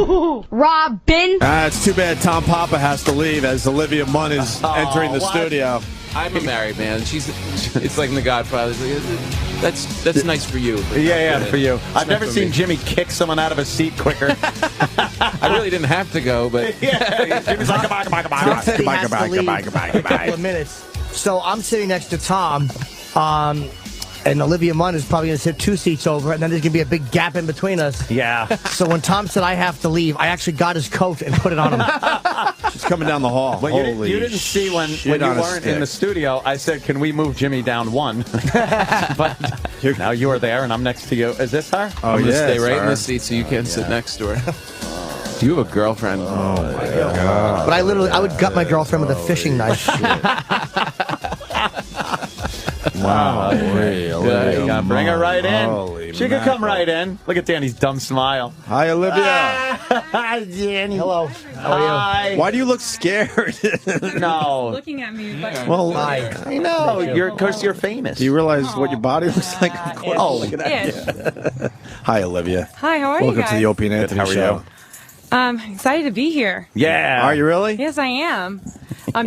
HooHooHooRobin. It's too bad Tom Papa has to leave as Olivia Munn is entering the studio. I'm a married man. It's like in The Godfather. That's nice for you. Yeah, for you. I've never seen Jimmy kick someone out of a seat quicker. I really didn't have to go, but Jimmy's like, goodbye. A couple of minutes. So I'm sitting next to Tom, and Olivia Munn is probably going to sit 2 seats over, and then there's going to be a big gap in between us. Yeah. So when Tom said I have to leave, I actually got his coat and put it on him. She's coming down the hall. Well, you didn't see when you weren't in the studio. I said, can we move Jimmy down 1? But now you are there, and I'm next to you. Is this her? Oh, I'm going to yeah, stay right in the seat so you can't sit next to her. Do you have a girlfriend? Oh, my God. But I would gut my girlfriend with a fishing knife. Wow. Yeah, bring her right in. She could come right in. Look at Danny's dumb smile. Hi, Olivia. Hi, Danny. Hello. How are you? Hi. Why do you look scared? No. Looking at me. Like, Well, I know. Because you're famous. do you realize what your body looks like? Oh, look at that. Ish. Hi, Olivia. Hi, how are you Welcome guys? to the Opie and Anthony How are show. you? Excited to be here. Yeah. Are you really? Yes, I am.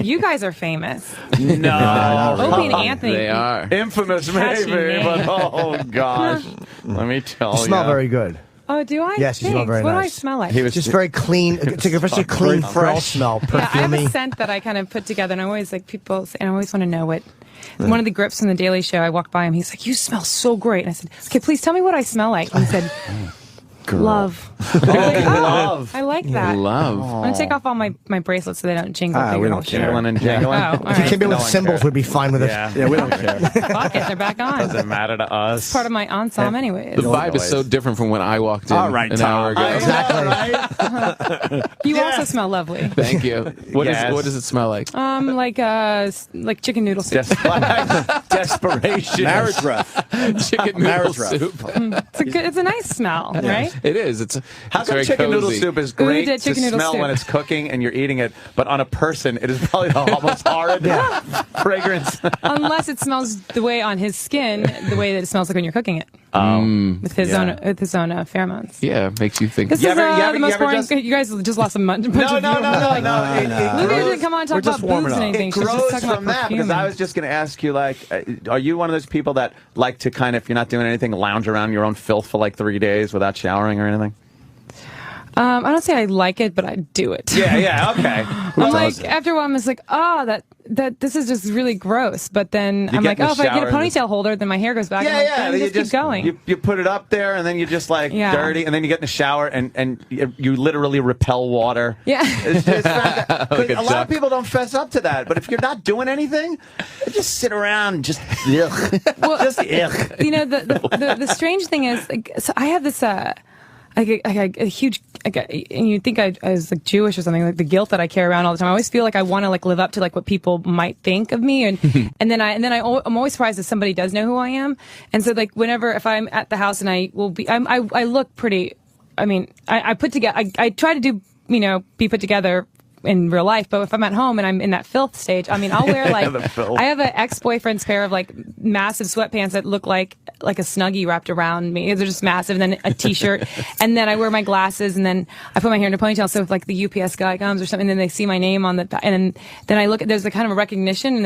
You guys are famous. No. Opie and Anthony. They are. Infamous, Catchy maybe, name. but oh, gosh. Let me tell You you. smell very good. Oh, do I? Yes, you smell Thanks. very What nice. do I smell like? He was Just very clean. It's like a very clean, Very girl fresh. smell. Yeah, I have a Perfumey. scent that I kind of put together, and I always like people, and I always want to know what. One of the grips from the Daily Show, I walked by him. He's like, "You smell so great," and I said, "Okay, please tell me what I smell like." And he said, "Love." love. I like that. Love. I'm gonna take off all my bracelets so they don't jingle. we don't care. Jingling and jingling. Oh, all If you right. came in No with one symbols, cares. we'd be fine with it. Yeah. We don't care. Fuck it, they're back on. Doesn't matter to us. It's part of my ensemble, anyways. The vibe is so different from when I walked in All right, an Tom. hour ago. Exactly. You also smell lovely. Thank you. What Yes. does it smell like? Like chicken noodle soup. Desperation. Marriage breath. Chicken noodle Marriage breath. soup. It's a nice smell, right? It is. It's How come very chicken noodle cozy. soup is great Who did to chicken noodle smell soup? when it's cooking and you're eating it, but on a person, it is probably the most horrid fragrance. Unless it smells the way on his skin, the way that it smells like when you're cooking it. With his own pheromones. Yeah, makes you think. This You is ever- the most you ever boring. just- You guys just lost a bunch of No. viewers. Lou It didn't come on and talk about boobs and anything. It She's just grows talking about from that because perfume. I was just going to ask you, like, are you one of those people that like to kind of, if you're not doing anything, lounge around your own filth for like 3 days without showering or anything? I don't say I like it, but I do it. Yeah, okay. I'm like, after a while, I'm just like, oh, that this is just really gross. But then I'm get like, in the oh, if I get a shower and ponytail holder, then my hair goes back. I'm like, then just keep going. You put it up there, and then you just like dirty, and then you get in the shower, and you literally repel water. Yeah. It's but Like a a lot duck. of people don't fess up to that. But if you're not doing anything, you just sit around and just ugh. Well, Just ugh. You know, the strange thing is, like, so I have this a huge, and you think I was like Jewish or something, like the guilt that I carry around all the time. I always feel like I want to like live up to like what people might think of me, and I'm always surprised if somebody does know who I am. And so like if I'm at the house and I look pretty. I mean, I put together. I try to do be put together in real life, but if I'm at home and I'm in that filth stage, I mean, I'll wear like I have an ex-boyfriend's pair of like massive sweatpants that look like a Snuggie wrapped around me. They're just massive, and then a t-shirt, and then I wear my glasses, and then I put my hair in a ponytail. So if like the UPS guy comes or something, then they see my name on the, and then I look at there's a kind of a recognition,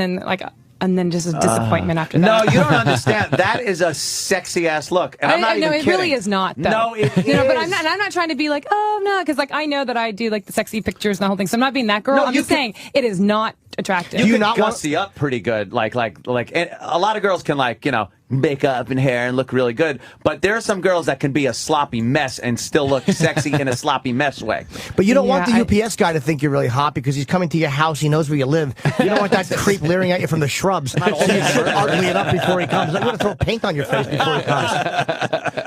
and then just a disappointment after that. No, you don't understand. That is a sexy ass look, and I'm not even it kidding. really is not. Though. No, it is. But I'm not trying to be like, oh no, because like I know that I do like the sexy pictures and the whole thing. So I'm not being that girl. No, I'm just saying it is not attractive. You can gussy up pretty good, like and a lot of girls can makeup and hair and look really good, but there are some girls that can be a sloppy mess and still look sexy in a sloppy mess way. But you don't want the UPS guy to think you're really hot because he's coming to your house. He knows where you live. You don't want that creep leering at you from the shrubs. So you ugly it up before he comes. I'm going to throw paint on your face before he comes.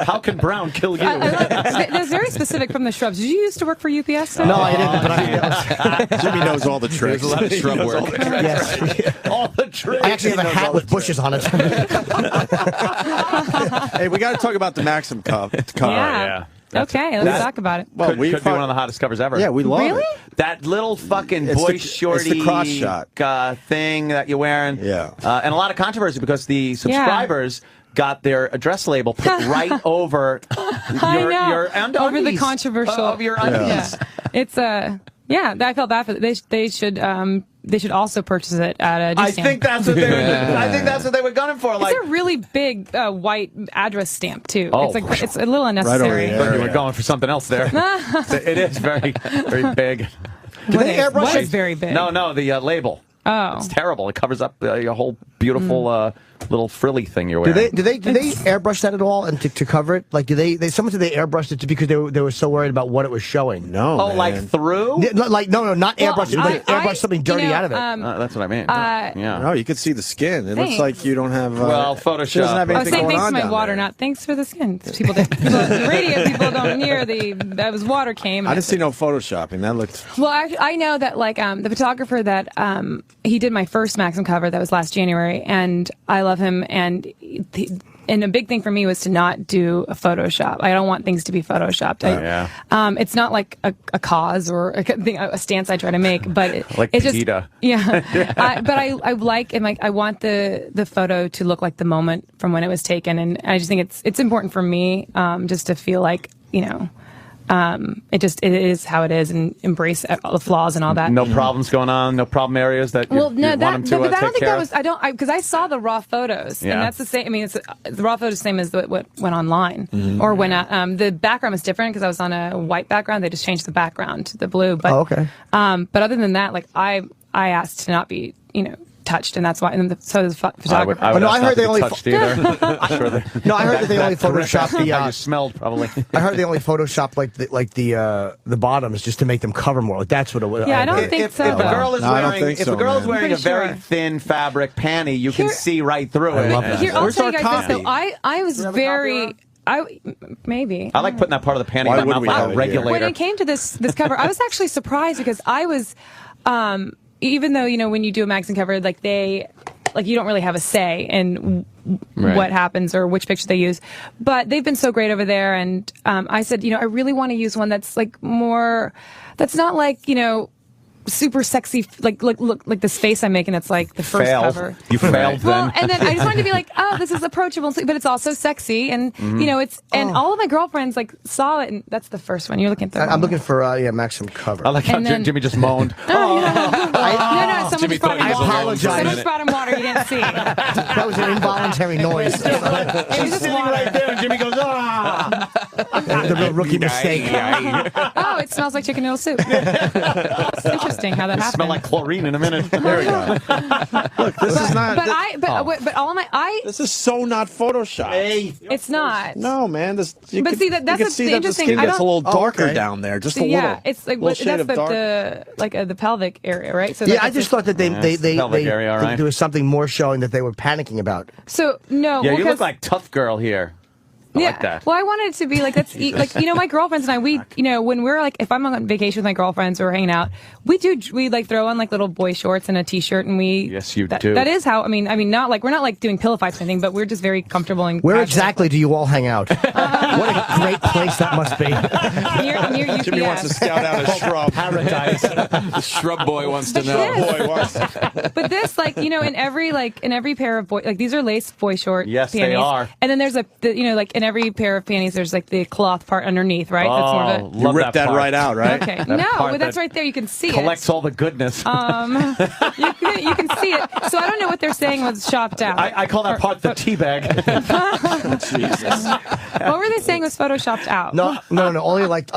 How can brown kill you? That's very specific from the shrubs. Did you used to work for UPS? No, I didn't. But Jimmy knows all the tricks. There's a lot of shrub work. yes. All the tricks. I actually have a hat with bushes on it. Hey, we got to talk about the Maxim cover. Yeah. Okay, let's talk about it. Well, could be one of the hottest covers ever. Yeah, we love Really? it. That little fucking It's boy the- shorty it's the cross shot. thing that you're wearing. Yeah. And a lot of controversy because the subscribers got their address label put right over your undies. Over the controversial of your undies. Yeah. It's yeah, I felt bad for they should also purchase it at a I think that's what they were gunning for. Like it's a really big white address stamp too. Oh. It's a little unnecessary. here. you were going for something else there. It is very big. Do they airbrush it? Very big. No, the label. Oh, It's terrible. It covers up your whole beautiful little frilly thing you're wearing. Do they airbrush that at all and to cover it? Like, someone said they airbrushed it just because they were so worried about what it was showing. No, Oh, man. like through? Yeah, like no, not airbrush it, but airbrush I- something dirty out of it. That's what I mean. Yeah. No, you could see the skin. It looks Thanks. like you don't have. Well, She Photoshop. doesn't have I was anything saying going thanks on to my down water, there. not thanks for the skin. The radio people don't hear that was water came. I didn't see no photoshopping. That looked. Well, I know that like the photographer that he did my first Maxim cover that was last January, and I love him. And a big thing for me was to not do a Photoshop. I don't want things to be Photoshopped. It's not like a cause or a stance I try to make, but it's just PETA. yeah. But I like and like I want the photo to look like the moment from when it was taken, and I just think it's important for me just to feel like it is how it is and embrace the flaws and all that. No problems going on, no problem areas that you want them to but I don't take think care that of? was because I saw the raw photos Yeah. and that's the same. I mean, the raw photos same as what went online or when the background was different because I was on a white background. They just changed the background to the blue. But okay. But other than that, like I asked to not be touched, and that's why. And so does photographer. I would no, I ask not heard to they be only touched either. Sure No, I heard that they only photoshopped the. How you smelled probably. I heard they only photoshopped the bottoms just to make them cover more. Like that's what it was. Yeah, I don't think so. If a girl is No, I don't wearing, think if so, a girl is man. wearing a Pretty very sure. thin fabric panty, you can Here- see right through it. I love that. Here, I'll Where's tell our you guys this copy? though. I was very. Maybe. I like putting that part of the panty Why in my would mouth we like have a it here? regulator. When it came to this cover, I was actually surprised because I was, even though when you do a magazine cover, like you don't really have a say in what happens or which picture they use, but they've been so great over there. And I said, I really want to use one that's like more, that's not like super sexy, like this face I'm making. That's like the first cover. You failed then. Well, and then I just wanted to be like, oh, this is approachable, but it's also sexy, and it's and all of my girlfriends like saw it, and that's the first one. You're looking at the. I'm looking for Maxim cover. I like how And then- Jimmy just moaned. No, someone Jimmy just brought thought he him was water. alone for a Someone minute. just brought him water. You didn't see. That was an involuntary noise. It was just water. there, and Jimmy goes, ah. The real rookie mistake. Oh, it smells like chicken noodle soup. It's interesting how that happened. Smell like chlorine in a minute. There we go. Look, this is not. But all of my This is so not Photoshop. it's not. No, man. That's But see, that's you can the see that the interesting- skin I gets a don't- little darker okay. down there, just a Yeah, little. it's like little shade that's of dark. the pelvic area, right? So Yeah, like, I it's just thought that pelvic area, all right. there was something more showing that they were panicking about. so no. Yeah, well, you 'cause- look like tough girl here. I like that. Well, I wanted it to be like that's like my girlfriends and I when we're like if I'm on vacation with my girlfriends or we're hanging out, we like throw on like little boy shorts and a t-shirt and we Yes, you do. That is how I mean not like we're not like doing pillow fights or anything, but we're just very comfortable and Where casual. exactly do you all hang out? What a great place that must be. near UPS. Jimmy wants to scout out a shrub. Paradise. The shrub boy wants to But know. this- Boy, wants. But this, like, in every pair of boy, like these are lace boy short Yes, panties. they are. And then there's like in every pair of panties, there's like the cloth part underneath, right? That's more of You ripped that part. right out, right? a. Okay. That No, part but that's that right there. You can see Collects it. all the goodness. You can see it. So I don't know what they're saying was shopped out. I call that part the tea bag. Jesus. What were they saying was photoshopped out? No. Only like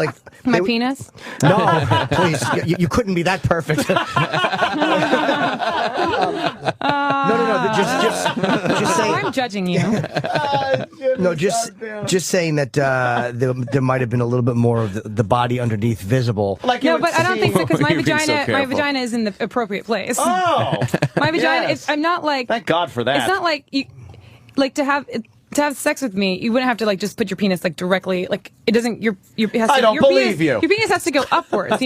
My they- penis? No, please. You couldn't be that perfect. No. Just saying. I'm judging you. No, just saying that there might have been a little bit more of the body underneath visible. Like you No, would but I don't see- think so because my You're being so vagina, careful. is in the appropriate place. Oh, My vagina, yes. I'm not like. Thank God for that. It's not like you, like to have sex with me. You wouldn't have to like just put your penis like directly. Like it doesn't. It has I to, don't your believe penis, you. Your penis has to go upwards.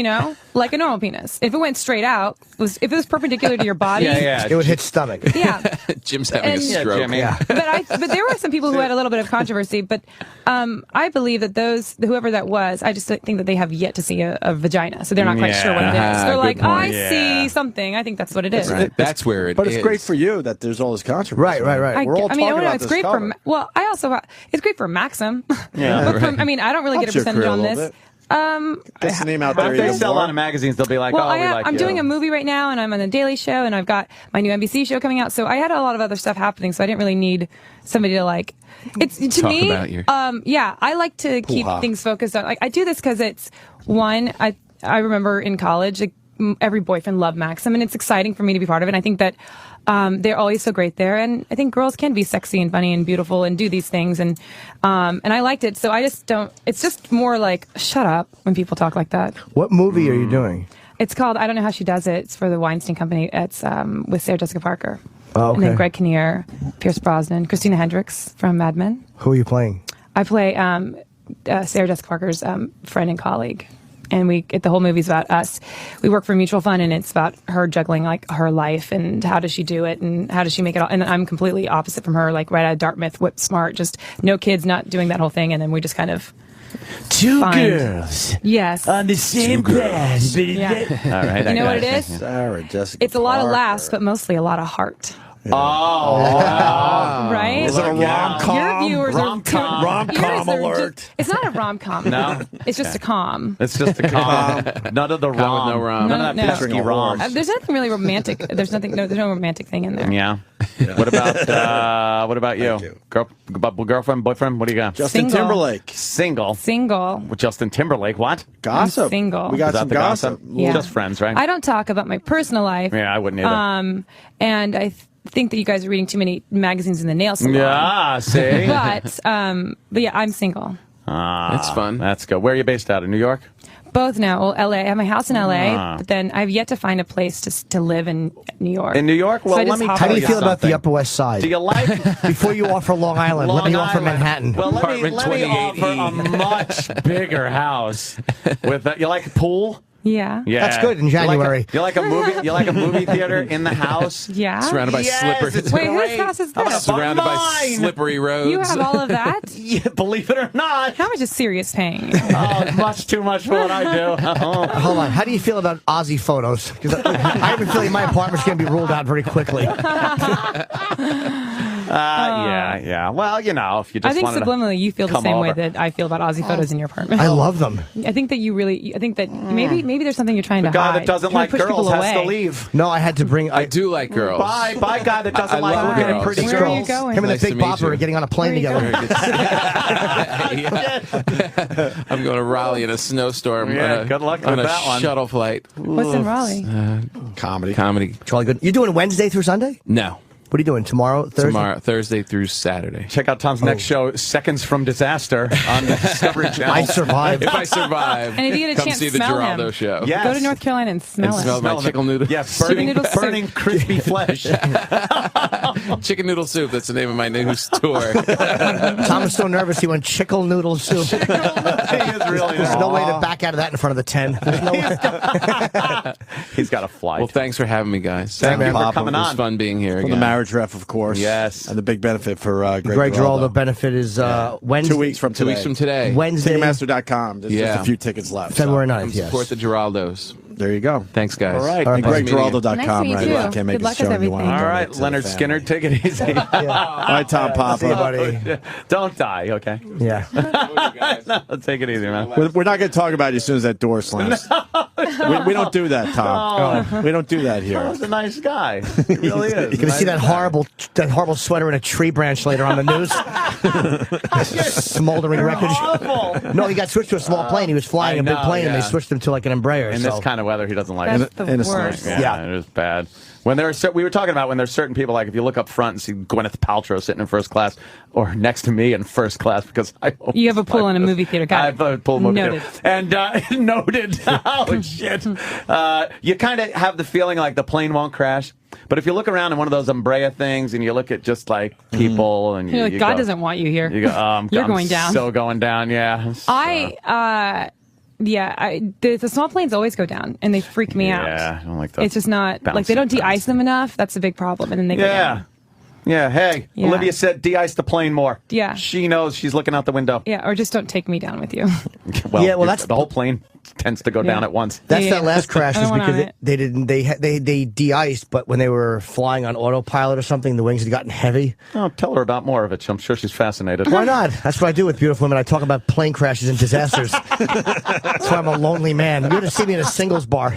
Like a normal penis. If it went straight out, if it was perperpendicular to your body. Yeah. It would hit stomach. Yeah. Jim's having a And- Yeah, stroke. Jimmy. But there were some people who had a little bit of controversy. But I believe that whoever that was, I just think that they have yet to see a vagina, so they're not quite sure what it is. Yeah. They're Good like, point. I Yeah. see something. I think that's what it is. Right. That's where it is. But it's great for you that there's all this controversy. Right. We're all talking about it's this great cover. for. Well, I also it's great for Maxim. Yeah, But I mean, I don't really get a Helps your percentage career a on little this. bit. Gets the name out there. If they even sell more. on magazines, they'll be like, Well, "Oh, we like I'm you." doing a movie right now, and I'm on the Daily Show, and I've got my new NBC show coming out. So I had a lot of other stuff happening, so I didn't really need somebody to like. It's to Talk me. about your- Yeah, I like to keep things focused on. Like I do this because it's one. I remember in college, like, every boyfriend loved Maxim, and it's exciting for me to be part of it. And I think that they're always so great there, and I think girls can be sexy and funny and beautiful and do these things, and I liked it. So I just don't. It's just more like shut up when people talk like that. What movie are you doing? It's called I Don't Know How She Does It. It's for the Weinstein Company. It's with Sarah Jessica Parker. Oh, And then okay. Greg Kinnear, Pierce Brosnan, Christina Hendricks from Mad Men. Who are you playing? I play Sarah Jessica Parker's friend and colleague. And the whole movie's about us. We work for a mutual fund, and it's about her juggling like her life and how does she do it and how does she make it all. And I'm completely opposite from her, like right out of Dartmouth, whip smart, just no kids, not doing that whole thing. And then we just kind of Two Fine. girls yes. on the same bed. Yeah. All right, You know what it guys. is? Sarah Jessica. It's a lot of Parker. laughs, but mostly a lot of heart. Oh, Right? Is it a rom-com? Your viewers Rom-com. are Rom-com yours are alert. just- it's not a rom-com. No? It's just a com. it's just a calm. None of the with rom. no rom. None of that No. pesky Featuring a rom. horse. There's nothing really romantic. There's no romantic thing in there. Yeah. What about you? you. Girlfriend, boyfriend? What do you got? Justin Single. Timberlake. Single. Single. With Justin Timberlake. What? Gossip. single. We got Is that some the gossip. Yeah. Just friends, right? I don't talk about my personal life. Yeah, I wouldn't either. And I think that you guys are reading too many magazines in the nail salon. Yeah, see? But yeah, I'm single. That's fun. That's good. Where are you based out of? New York? Both now. Well, LA. I have my house in LA, Ah. but then I've yet to find a place to live in New York. In New York? Well, So I let just me hop How do tell you feel about the something. Upper West Side? Do you like Before you offer Long Island, let me Long offer Island? Manhattan. Well, let me Apartment offer a much bigger house. With you like a pool? Yeah. Yeah, That's good in January. You like a movie? You like a movie theater in the house? Yeah. Surrounded by Yes, slippery. it's Wait, great. whose house is How about this? a Surrounded by mine? slippery roads. You have all of that? Yeah, believe it or not. How much is Sirius paying? Oh, much too much for what I do. Hold on. How do you feel about Aussie photos? 'Cause I have a feeling my apartment's going to be ruled out very quickly. Yeah. Well, you know, if you just I think wanted to subliminally you feel the come same way over. that I feel about Aussie photos in your apartment. I love them. I think that you really. I think that maybe there's something you're trying to The guy hide. that doesn't Trying like to push girls people has to away. leave. No, I had to bring. I do like girls. Bye, guy that doesn't I like love looking at girls. pretty Where are you girls. going? Him and Nice the to Big meet Bopper you. are getting on a plane Where are you together. I'm going to Raleigh in a snowstorm. Yeah, on a, good luck on with a that one. shuttle flight. What's in Raleigh? Comedy. Charlie Good. You doing Wednesday through Sunday? No. What are you doing tomorrow? Thursday? Tomorrow, Thursday through Saturday. Check out Tom's next show, Seconds from Disaster, on the Discovery Channel. I survived. If I survive, And if you get a come chance, see the smell Geraldo him. show. Yes. Go to North Carolina and smell And it. smell my chicken noodle. Yeah, Chicken noodle soup. burning crispy flesh. Chicken noodle soup. That's the name of my new tour. Tom is so nervous he went chickle noodle soup. He is really There's no way to back out of that in front of the 10. There's no way. He's got a flight. Well, thanks for having me, guys. Thank you for Papa. coming It was on. fun being here For again. the marriage ref, of course. Yes. And the big benefit for Greg Giraldo benefit is Wednesday. 2 weeks from 2 today. weeks from today. Wednesday, Ticketmaster.com. There's just Yeah. a few tickets left. February so 9th, Come yes. support the Geraldos. there you go. Thanks, guys. All right. And Nice meeting you. GregGiraldo.com. Nice to meet right? you. I can't make Good a luck show with you want. everything. All to right, donate to Leonard the Skinner, family. take it easy. All right, Tom Papa. See you, buddy. Don't die, okay? Yeah. Take it easy, man. We're not going to talk about you as soon as that door slams. We don't do that, Tom. We don't do that here. He's a nice guy. He really is. You're going to see that horrible sweater in a tree branch later on the news. Smoldering wreckage. Awful. No, he got switched to a small plane. He was flying I a big know, plane, and they yeah. switched him to like an Embraer. In so. this kind of weather, he doesn't like That's it. the in a snow. worst. Yeah. It is bad. When there are, we were talking about when there's certain people, like if you look up front and see Gwyneth Paltrow sitting in first class or next to me in first class, because I You have a pool in a movie theater. Got I have a pool movie Noted. theater. And noted. Oh, shit. You kind of have the feeling like the plane won't crash. But if you look around in one of those Umbrella things and you look at just like people and You're like, you God go, doesn't want you here. You go, You're I'm going down. So going down, yeah. The small planes always go down, and they freak me out. Yeah, I don't like those. It's just not like they don't bouncy de-ice things. them enough. That's a big problem, and then they go Yeah. down. Yeah, hey, Yeah. Olivia said de-ice the plane more. Yeah. She knows. She's looking out the window. Yeah, or just don't take me down with you. Well, that's the whole plane tends to go down at once. That's Yeah. that last crash I is don't want because on it. they didn't they de-iced, but when they were flying on autopilot or something, the wings had gotten heavy. Oh, tell her about more of it. I'm sure she's fascinated. Why not? That's what I do with beautiful women. I talk about plane crashes and disasters. That's why I'm a lonely man. You ought to see me in a singles bar.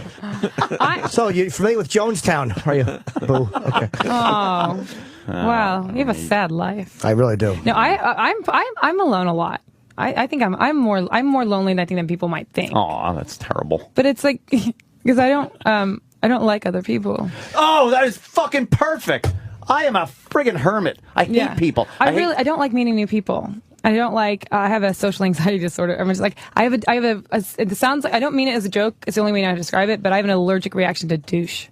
So you're familiar with Jonestown, are you? Boo. Okay. Oh, wow, you have a sad life. I really do. No, I'm alone a lot. I think I'm more lonely than I think than people might think. Aw, that's terrible. But it's like because I don't like other people. Oh, that is fucking perfect. I am a friggin' hermit. I hate people. I don't like meeting new people. I don't like. I have a social anxiety disorder. I'm just like I have a. It sounds like I don't mean it as a joke. It's the only way I know how to describe it. But I have an allergic reaction to douche.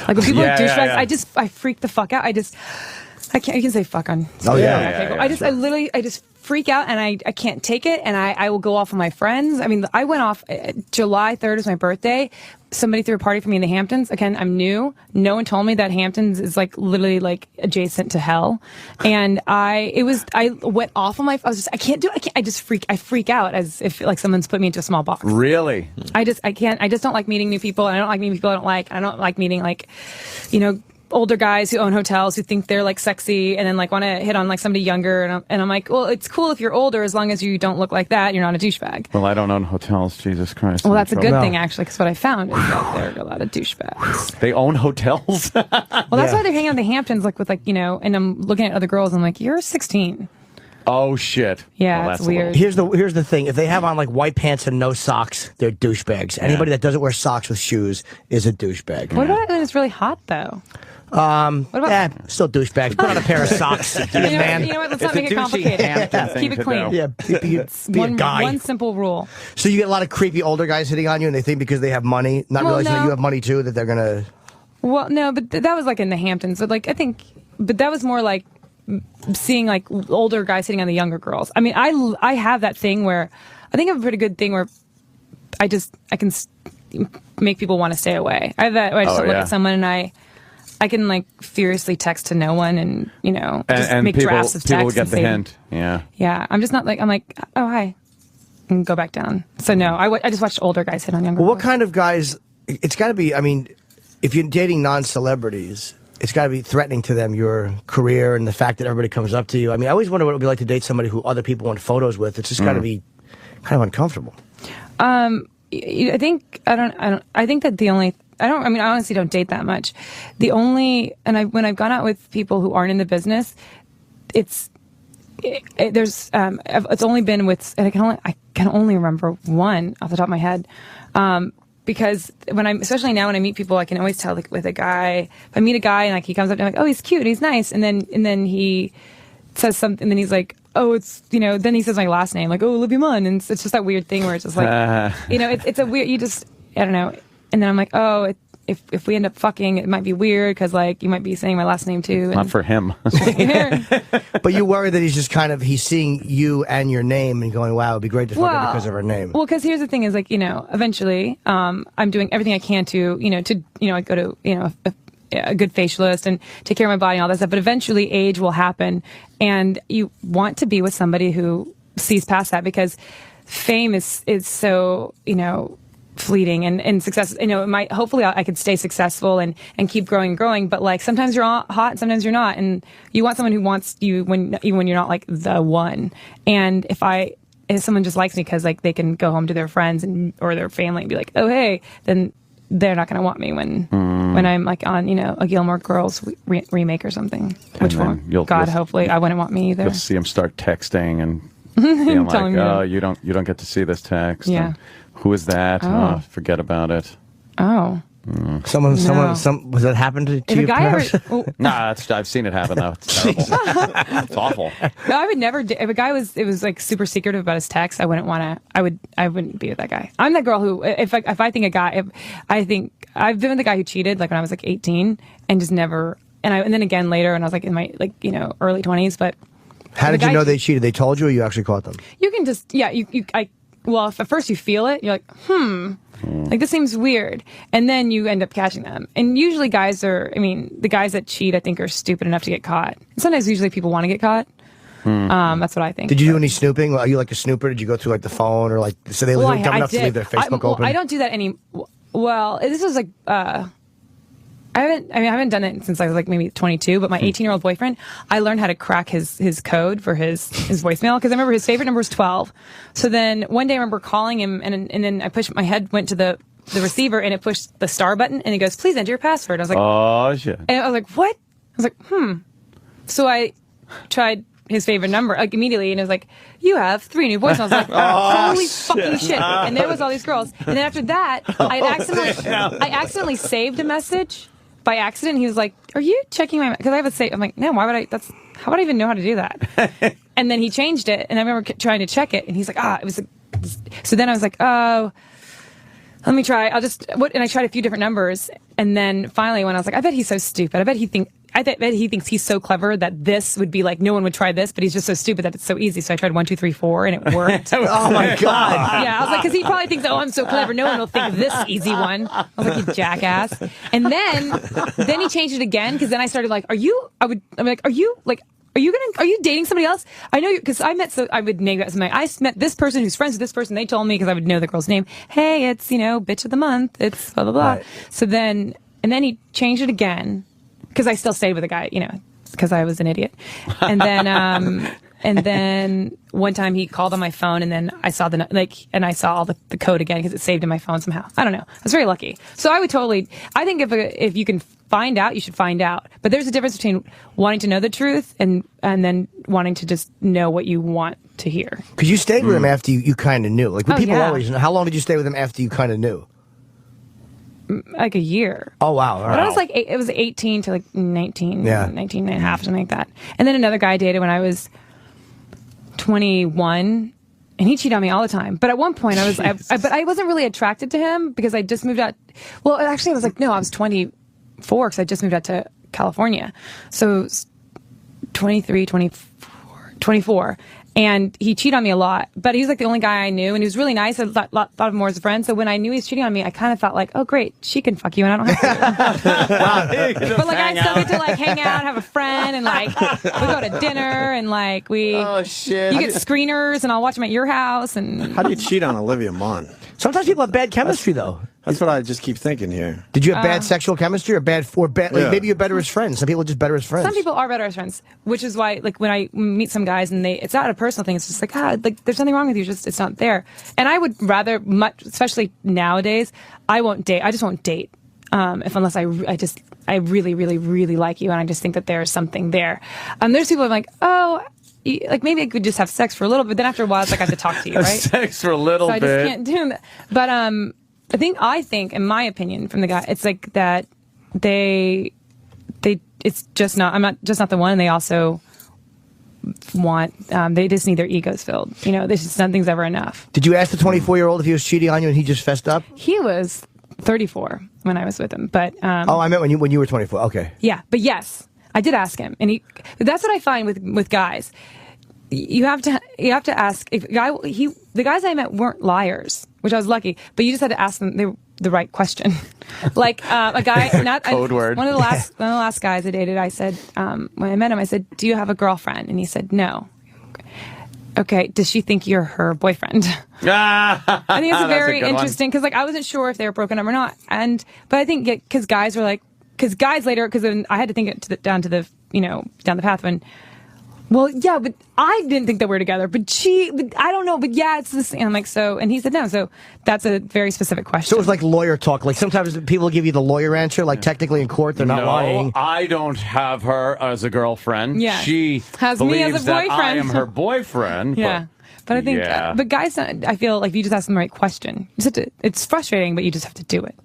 Like when people are douchebags, I freak the fuck out. I can't. You can say fuck on. Oh yeah. Okay, cool. I just freak out and I can't take it and I will go off with my friends. I mean, I went off July 3rd is my birthday. Somebody threw a party for me in the Hamptons. Again, I'm new. No one told me that Hamptons is like literally like adjacent to hell. And I went off on I can't do it. I freak out as if like someone's put me into a small box. Really? I just don't like meeting new people. And I don't like meeting people I don't like. I don't like meeting like, older guys who own hotels who think they're like sexy and then like want to hit on like somebody younger and I'm like, well, it's cool if you're older as long as you don't look like that. You're not a douchebag. Well, I don't own hotels. Jesus Christ. Well, that's a good thing actually, because what I found is that there are a lot of douchebags. They own hotels. Well, that's why they're hanging out in the Hamptons, like with and I'm looking at other girls. And I'm like, you're 16. Oh shit. Yeah, well, that's that's weird. Here's the thing. If they have on like white pants and no socks, they're douchebags. Anybody that doesn't wear socks with shoes is a douchebag. What about when it's really hot though? What about still douchebags. Put on a pair of socks, man. You know what? Let's It's not make a it douchey complicated. Hampton thing Keep it to clean. do. Yeah, be a guy. One simple rule. So you get a lot of creepy older guys hitting on you, and they think because they have money, not realizing that you have money too, that they're gonna. Well, no, but that was like in the Hamptons. But but that was more like seeing like older guys hitting on the younger girls. I mean, I have that thing where I think I have a pretty good thing where I can make people want to stay away. I have that where I just look at someone and I can like furiously text to no one and just and make drafts of text. People get and the say, hint. Yeah. Yeah, I'm just not like I'm like, oh hi, and go back down. So no, I just watched older guys hit on younger. Well, what girls. kind of guys? It's got to be. I mean, if you're dating non-celebrities, it's got to be threatening to them, your career and the fact that everybody comes up to you. I mean, I always wonder what it would be like to date somebody who other people want photos with. It's just got to be kind of uncomfortable. I think that the only. I honestly don't date that much. When I've gone out with people who aren't in the business, it's only been with, and I can only remember one off the top of my head. Because especially now when I meet people, I can always tell like with a guy, if I meet a guy and like he comes up to me like, oh, he's cute, he's nice. And then he says something, and then he's like, oh, it's, then he says my last name, like, oh, Olivia Munn. And it's just that weird thing where it's just like, it's a weird, I don't know. And then I'm like, oh, if we end up fucking, it might be weird because like you might be saying my last name too. And Not for him. But you worry that he's seeing you and your name and going, wow, it'd be great to fuck her because of her name. Well, because here's the thing is like, eventually, I'm doing everything I can to, I go to, a good facialist and take care of my body and all that stuff. But eventually age will happen and you want to be with somebody who sees past that because fame is so, fleeting and success, hopefully I could stay successful and keep growing, but like sometimes you're hot, sometimes you're not. And you want someone who wants you even when you're not like the one. And if someone just likes me because like they can go home to their friends or their family and be like, oh, hey, then they're not going to want me when I'm like on, a Gilmore Girls remake or something, which hopefully I wouldn't want me either. You'll see them start texting and being like, oh, you don't get to see this text. Yeah. And who is that? Oh, forget about it. Oh. Someone, was that happened to if you? A guy Nah, I've seen it happen though. It's terrible. It's awful. No, I would never. If a guy it was like super secretive about his text, I wouldn't want to. I wouldn't be with that guy. I'm that girl who, if I think a guy, I've been with the guy who cheated, like when I was like 18, and just never. And then again later when I was like in my early 20s. But how did you know they cheated? They told you, or you actually caught them? You can just Well, if at first you feel it, you're like, Like, this seems weird. And then you end up catching them. And usually the guys that cheat, I think, are stupid enough to get caught. Sometimes usually people want to get caught. That's what I think. Did you do any snooping? Are you like a snooper? Did you go through like the phone or like, so they were dumb enough to leave their Facebook open? I don't do that well, this was like, I haven't done it since I was like maybe 22, but my 18-year-old boyfriend, I learned how to crack his code for his voicemail, because I remember his favorite number was 12. So then one day I remember calling him, and then my head went to the receiver, and it pushed the star button, and he goes, "Please enter your password." I was like, "Oh shit!" And I was like, "What?" I was like, So I tried his favorite number like immediately, and it was like, "You have 3 new voicemails." I was like, holy fucking shit! And there was all these girls, and then after that, I accidentally saved a message by accident. He was like, "Are you checking my?" Because I have a save. I'm like, "No, why would I? How would I even know how to do that?" And then he changed it, and I remember trying to check it, and he's like, it was. So then I was like, "Oh, let me try. And I tried a few different numbers, and then finally, when I was like, I bet he's so stupid. I bet he thinks he's so clever that this would be like, no one would try this, but he's just so stupid that it's so easy. So I tried 1, 2, 3, 4, and it worked. Oh my god! Yeah, I was like, because he probably thinks, I'm so clever. No one will think of this easy one. I was like, you jackass. And then he changed it again, because then I started like, are you dating somebody else? I know you, because I would name that somebody. I met this person who's friends with this person. They told me, because I would know the girl's name. Hey, it's, bitch of the month. It's blah, blah, blah. Right. So then he changed it again, because I still stayed with the guy, because I was an idiot. And then, one time he called on my phone, and then I saw and I saw all the code again, because it saved in my phone somehow. I don't know. I was very lucky. So I think if you can find out, you should find out. But there's a difference between wanting to know the truth and then wanting to just know what you want to hear. Because you stayed with him after you kind of knew. Like, people always know. How long did you stay with him after you kind of knew? Like a year. Oh, wow. But I was like, it was 18 to like 19, 19 and a half, something like that. And then another guy I dated when I was 21, and he cheated on me all the time. But at one point but I wasn't really attracted to him, because I just moved out. Well, actually I was like, no, I was 24, because I just moved out to California. So 23, 24. And he cheated on me a lot, but he was like the only guy I knew, and he was really nice. I thought of him more as a friend. So when I knew he was cheating on me, I kind of felt like, oh great, she can fuck you and I don't have to. But like, I still get to like hang out, have a friend, and like we go to dinner, and like you get screeners, and I'll watch them at your house. And how do you cheat on Olivia Munn? Sometimes people have bad chemistry, though. That's what I just keep thinking here. Did you have bad sexual chemistry, or maybe you're better as friends? Some people are just better as friends. Some people are better as friends, which is why, like, when I meet some guys and it's not a personal thing. It's just like, like there's nothing wrong with you. It's not there. And I would rather especially nowadays, I just won't date. Unless I really, really, really like you, and I just think that there's something there. There's people who are like, like maybe I could just have sex for a little bit. Then after a while, it's like I have to talk to you, right? Sex for a little bit. I just can't do that. But I think, in my opinion, from the guy, it's like that it's just not. I'm not the one. And they also want. They just need their egos filled. There's just nothing's ever enough. Did you ask the 24-year-old if he was cheating on you, and he just fessed up? He was 34 when I was with him, but I meant when you were 24. Okay. Yeah, but yes, I did ask him, and that's what I find with guys. You have to ask if the guys I met weren't liars, which I was lucky, but you just had to ask them the right question. Like a guy, code word. One of the last guys I dated, I said when I met him, I said, "Do you have a girlfriend?" And he said, "No." Okay, does she think you're her boyfriend? I think it's very interesting, because like I wasn't sure if they were broken up or not, but I think because guys later, because I had to think it down the path when. Well, yeah, but I didn't think that we were together. But I don't know. But yeah, it's this. And I'm like, so, and he said no. So that's a very specific question. So it was like lawyer talk. Like sometimes people give you the lawyer answer. Like technically in court, they're not lying. I don't have her as a girlfriend. Yeah. She has me as a boyfriend. That I am her boyfriend. Yeah. But I think, but guys, I feel like if you just ask them the right question, it's frustrating, but you just have to do it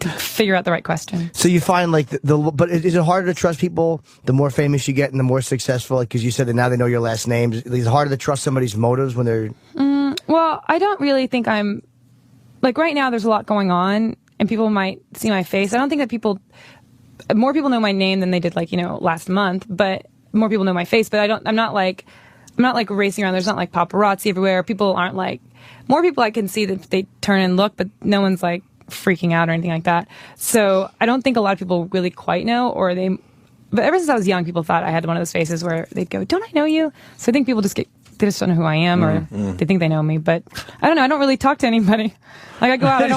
to figure out the right question. So you find like but is it harder to trust people the more famous you get and the more successful? Because you said that now they know your last name. Is it harder to trust somebody's motives when they're? Well, I don't really think I'm like right now. There's a lot going on, and people might see my face. I don't think that more people know my name than they did last month, but more people know my face. But I'm not like racing around. There's not like paparazzi everywhere. People aren't like more people I can see that they turn and look, but no one's like freaking out or anything like that. So I don't think a lot of people really quite know, but ever since I was young, people thought I had one of those faces where they'd go, "Don't I know you?" So I think people they just don't know who I am, or they think they know me. But I don't know. I don't really talk to anybody. Like I go out, I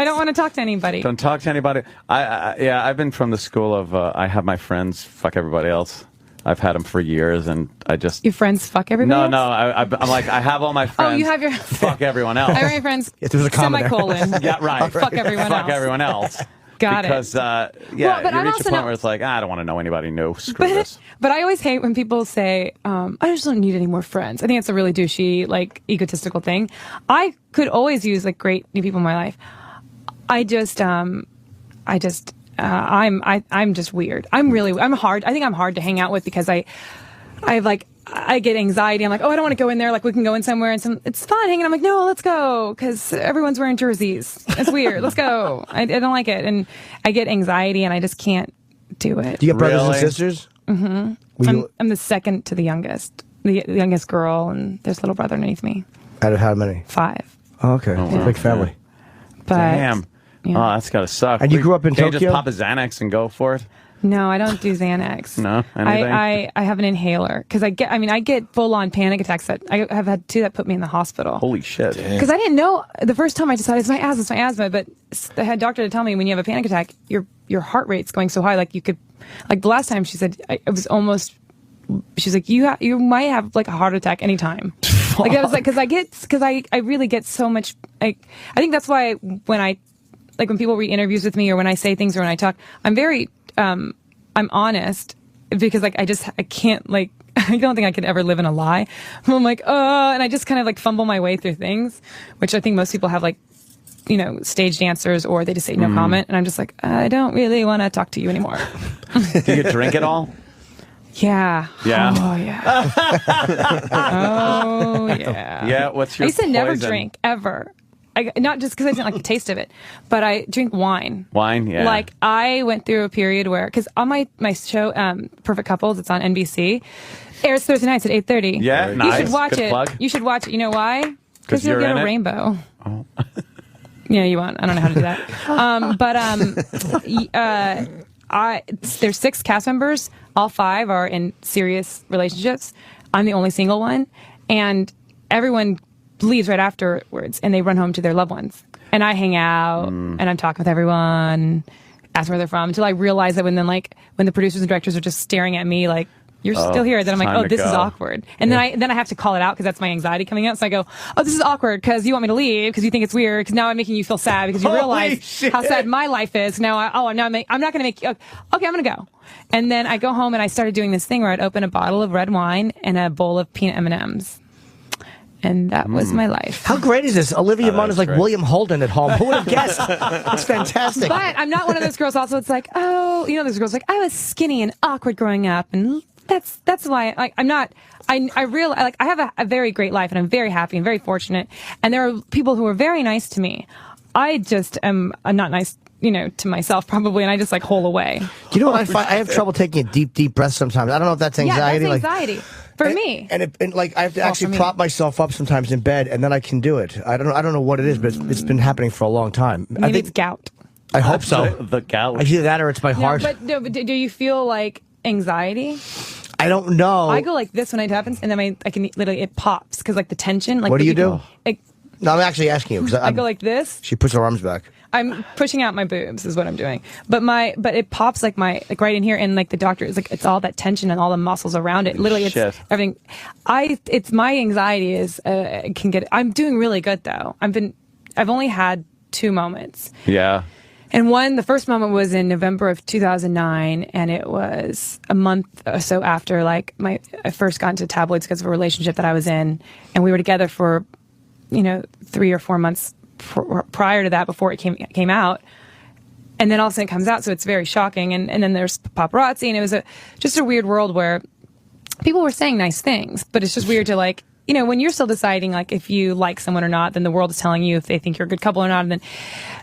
don't want to talk to anybody. Don't talk to anybody. I've been from the school of I have my friends fuck everybody else. I've had them for years, and I just... Your friends fuck everybody else? No, I'm like, I have all my friends. Oh, you have your... Fuck everyone else. I have my friends... If there's a comma there. semicolon. Yeah, right. Fuck everyone else. Fuck everyone else. Got because, it. But I'm you reach also a point not- where it's like, I don't want to know anybody new. Screw this. But I always hate when people say, I just don't need any more friends. I think it's a really douchey, like, egotistical thing. I could always use, like, great new people in my life. I'm just weird. I'm hard. I think I'm hard to hang out with because I get anxiety. I'm like, oh, I don't want to go in there. Like, we can go in somewhere and it's fun hanging. I'm like, no, let's go. Cause everyone's wearing jerseys. It's weird. Let's go. I don't like it. And I get anxiety and I just can't do it. Do you have brothers Really? and sisters? Mm-hmm. I'm the second to the youngest girl, and there's a little brother underneath me. Out of how many? 5. Oh, okay. It's a big family. But Damn. yeah. Oh, that's gotta suck. And you grew up in Can't you Tokyo? just pop a Xanax and go for it? No, I don't do Xanax. No? Anything? I have an inhaler because I get full on panic attacks that I have had 2 that put me in the hospital. Holy shit. Because I didn't know the first time I decided it's my asthma, but I had a doctor to tell me when you have a panic attack, your heart rate's going so high, like you could, like the last time she said it was almost. She's like, you might have like a heart attack anytime. Like I was like, because I really get so much. I think that's why when people read interviews with me or when I say things or when I talk, I'm very I'm honest because like I can't like I don't think I could ever live in a lie. I'm like and I just kind of like fumble my way through things, which I think most people have like staged answers or they just say no comment, and I'm just like I don't really want to talk to you anymore. Do you drink at all? Yeah. Yeah. Oh yeah. Oh yeah. Yeah. What's your I used to never poison? drink ever. Not just because I didn't like the taste of it, but I drink wine. Wine, yeah. Like I went through a period where, because on my show, Perfect Couples, it's on NBC, airs Thursday nights at 8:30. Yeah, you nice. should watch Good it. plug. You should watch it. You know why? 'Cause you'll you're get in a it? rainbow. Oh. Yeah, you won't. I don't know how to do that. There's 6 cast members. All 5 are in serious relationships. I'm the only single one, and everyone leaves right afterwards, and they run home to their loved ones. And I hang out, and I'm talking with everyone, ask where they're from, until I realize that when the producers and directors are just staring at me like, you're still here, then I'm like, time oh, to this is go. awkward. And then I have to call it out because that's my anxiety coming out. So I go, oh, this is awkward because you want me to leave because you think it's weird because now I'm making you feel sad because you Holy realize shit. how sad my life is. Now I'm not going to make you, okay, I'm going to go. And then I go home and I started doing this thing where I'd open a bottle of red wine and a bowl of peanut M&Ms. And that was my life. How great is this? Olivia Munn is like great. William Holden at home. Who would have guessed? It's fantastic. But I'm not one of those girls also. It's like, oh, those girls like, I was skinny and awkward growing up. And that's why I'm not, I realize like I have a very great life and I'm very happy and very fortunate. And there are people who are very nice to me. I just am not nice, to myself probably. And I just like hole away. You know what I find? I have trouble taking a deep breath sometimes. I don't know if that's anxiety. Yeah, that's anxiety. For me. And like I have to Well, actually for me. prop myself up sometimes in bed, and then I can do it. I don't know what it is, but it's been happening for a long time. Maybe it's gout. I hope so. The gout. Either that or it's my heart. No, but do you feel like anxiety? I don't know. I go like this when it happens, and then I can literally, it pops because like the tension. Like What do you do? No, I'm actually asking you because I go like this. She puts her arms back. I'm pushing out my boobs is what I'm doing. But it pops like right in here, and like the doctor is like, it's all that tension and all the muscles around it. Literally, it's Shit. everything. It's my anxiety is I'm doing really good though. I've only had 2 moments. Yeah. And the first moment was in November of 2009, and it was a month or so after I first got into tabloids because of a relationship that I was in, and we were together for 3 or 4 months prior to that before it came out, and then all of a sudden it comes out, so it's very shocking. And then there's paparazzi, and it was just a weird world where people were saying nice things, but it's just weird to when you're still deciding like if you like someone or not, then the world is telling you if they think you're a good couple or not.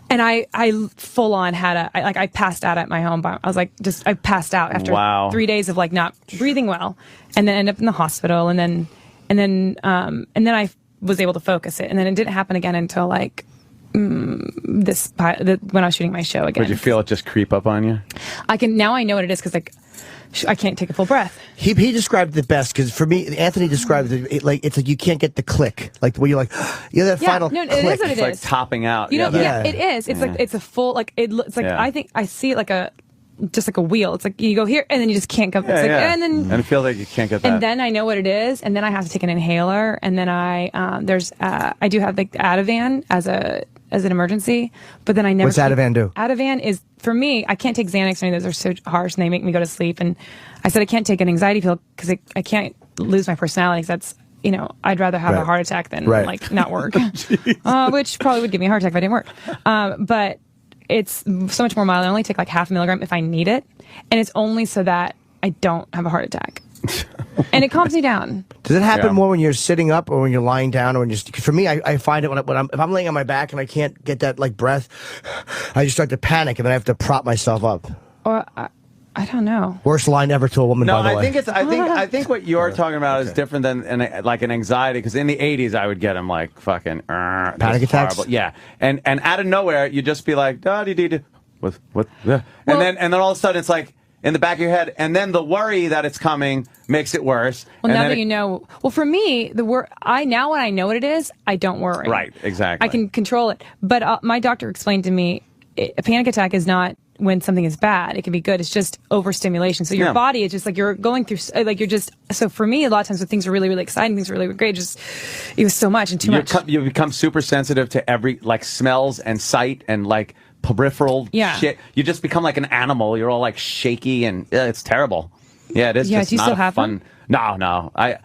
And I full on had I passed out at my home. I was like, I passed out after Wow. 3 days of like not breathing well, and then ended up in the hospital. And then was able to focus it. And then it didn't happen again until like when I was shooting my show again. Would you feel it just creep up on you? Now I know what it is because like I can't take a full breath. He described it best because for me, Anthony described it like it's like you can't get the click, like where you're like, that final no, click. it is what it It's is. like topping out. You know, Yeah. it is. It's like it's a full like it's like I think I see it like just like a wheel. It's like you go here and then you just can't go. It's like, and then it feels like you can't get that. and then I know what it is, and then I have to take an inhaler, and then I do have like Ativan as an emergency, but then I never. What's Ativan do? Ativan is for me. I can't take Xanax or any of those. They're so harsh and they make me go to sleep. And I said I can't take an anxiety pill because I can't lose my personality. 'Cause that's I'd rather have a heart attack than like not work, which probably would give me a heart attack if I didn't work. But it's so much more mild. I only take like 0.5 milligram if I need it, and it's only so that I don't have a heart attack. And it calms me down. Does it happen more when you're sitting up or when you're lying down or when you're? For me, I find it if I'm laying on my back and I can't get that like breath, I just start to panic and then I have to prop myself up. Or I don't know. Worst line ever to a woman. No, by the way. I think what you're talking about is different than like an anxiety. Because in the '80s, I would get them like fucking panic attacks. Horrible. Yeah, and out of nowhere, you just be like da dee dee dee, what, and then all of a sudden it's like in the back of your head, and then the worry that it's coming makes it worse. Well, now that you know. Well, for me, now when I know what it is, I don't worry. Right, exactly. I can control it. But my doctor explained to me, a panic attack is not when something is bad. It can be good. It's just overstimulation. So your body is just like you're going through, like you're just. So for me, a lot of times when things are really, really exciting, things are really, really great. It was so much and too much. You become super sensitive to every like smells and sight and like peripheral shit. You just become like an animal. You're all like shaky and it's terrible. Yeah, it is. Yeah, just do you not still have fun. them? No. I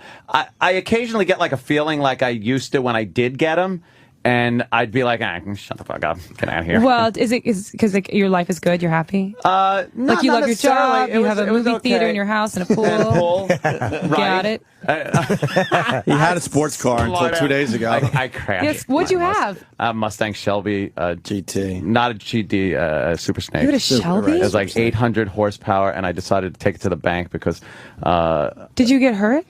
occasionally get like a feeling like I used to when I did get them. And I'd be like, shut the fuck up, get out of here. Well, is it because like your life is good? You're happy? Like you love your job. You have a movie theater in your house and a pool. Got it. He had a sports car until 2 days ago. I crashed. Yes. What'd you have? Mustang Shelby GT. Not a GT, Super Snake. You had a Shelby? It was like 800 horsepower, and I decided to take it to the bank because. Did you get hurt?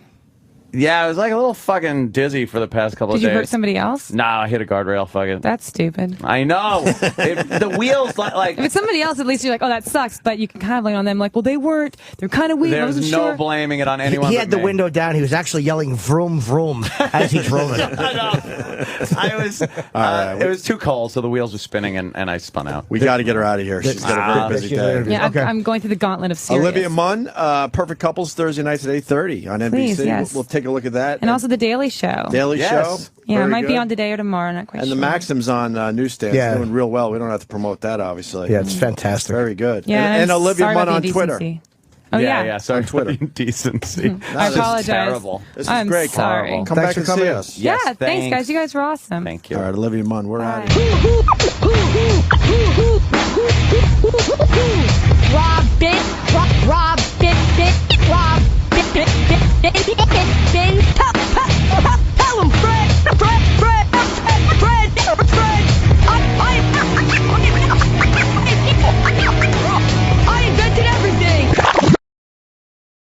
Yeah, I was like a little fucking dizzy for the past couple of days. Did you hurt somebody else? No, I hit a guardrail. Fucking. That's stupid. I know. The wheels like. If it's somebody else, at least you're like, oh, that sucks. But you can kind of blame on them. Like, well, they weren't. They're kind of weird. There's no blaming it on anyone. He had the window down. He was actually yelling "vroom vroom" as he drove it. I was. It was too cold, so the wheels were spinning, and I spun out. We got to get her out of here. She's got a very busy day. Yeah, Okay. I'm going through the gauntlet of serious. Olivia Munn, Perfect Couples, Thursday nights at 8:30 on NBC. Please, yes. We'll take a look at that. And also the Daily Show. Daily Show. Yeah, it Very might be good. on today or tomorrow. Not quite And sure. the Maxim's on newsstands, doing real well. We don't have to promote that, obviously. Yeah, it's fantastic. Very good. Yeah, and I'm Olivia sorry Munn about on the Twitter. indecency. Oh yeah. Sorry, Twitter. Indecency. I apologize. Terrible. This is I'm great. sorry. Come Thanks back for and see coming. us. Yes, Yeah, thanks guys. You guys were awesome. Thank you. All right, Olivia Munn, we're out Bye. of here.